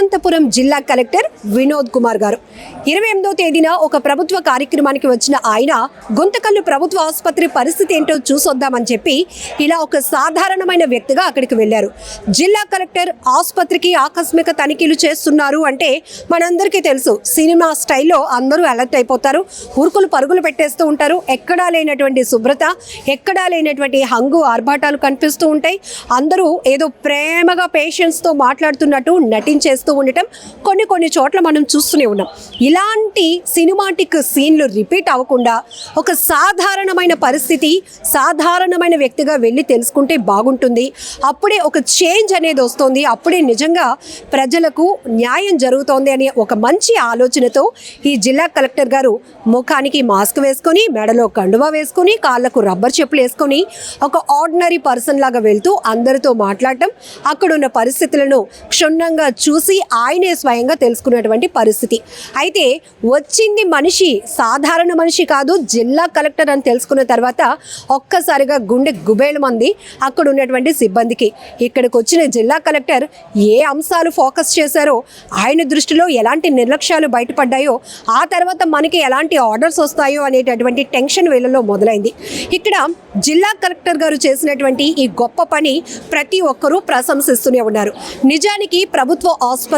అనంతపురం జిల్లా కలెక్టర్ వినోద్ కుమార్ గారు 28వ తేదీన ఒక ప్రభుత్వ కార్యక్రమానికి వచ్చిన ఆయన గుంతకల్లు ప్రభుత్వ ఆసుపత్రి పరిస్థితి ఏంటో చూసొద్దామని చెప్పి ఇలా ఒక సాధారణమైన వ్యక్తిగా అక్కడికి వెళ్ళారు. జిల్లా కలెక్టర్ ఆసుపత్రికి ఆకస్మిక తనిఖీలు చేస్తున్నారు అంటే మనందరికీ తెలుసు, సినిమా స్టైల్లో అందరూ అలర్ట్ అయిపోతారు, ఉరుకులు పరుగులు పెట్టేస్తూ ఉంటారు. ఎక్కడా లేనటువంటి శుభ్రత, ఎక్కడా లేనటువంటి హంగు ఆర్భాటాలు కనిపిస్తూ ఉంటాయి. అందరూ ఏదో ప్రేమగా పేషెంట్స్తో మాట్లాడుతున్నట్టు నటించేస్తూ ఉండటం కొన్ని చోట్ల మనం చూస్తూనే ఉన్నాం. ఇలాంటి సినిమాటిక్ సీన్లు రిపీట్ అవ్వకుండా ఒక సాధారణమైన పరిస్థితి, సాధారణమైన వ్యక్తిగా వెళ్ళి తెలుసుకుంటే బాగుంటుంది. అప్పుడే ఒక చేంజ్ అనేది వస్తుంది, అప్పుడే నిజంగా ప్రజలకు న్యాయం జరుగుతోంది అనే ఒక మంచి ఆలోచనతో ఈ జిల్లా కలెక్టర్ గారు ముఖానికి మాస్క్ వేసుకొని, మెడలో కండువా వేసుకొని, కాళ్ళకు రబ్బర్ చెప్పులు వేసుకొని ఒక ఆర్డినరీ పర్సన్ లాగా వెళ్తూ అందరితో మాట్లాడటం, అక్కడున్న పరిస్థితులను క్షుణ్ణంగా చూసి ఆయనే స్వయంగా తెలుసుకున్నటువంటి పరిస్థితి. అయితే వచ్చింది మనిషి, సాధారణ మనిషి కాదు, జిల్లా కలెక్టర్ అని తెలుసుకున్న తర్వాత ఒక్కసారిగా గుండె గుబేలు మంది అక్కడ ఉన్నటువంటి సిబ్బందికి. ఇక్కడికి వచ్చిన జిల్లా కలెక్టర్ ఏ అంశాలు ఫోకస్ చేశారో, ఆయన దృష్టిలో ఎలాంటి నిర్లక్ష్యాలు బయటపడ్డాయో, ఆ తర్వాత మనకి ఎలాంటి ఆర్డర్స్ వస్తాయో అనేటటువంటి టెన్షన్ వీళ్ళలో మొదలైంది. ఇక్కడ జిల్లా కలెక్టర్ గారు చేసినటువంటి ఈ గొప్ప పని ప్రతి ఒక్కరూ ప్రశంసిస్తూనే ఉన్నారు. నిజానికి ప్రభుత్వ ఆసుపత్రి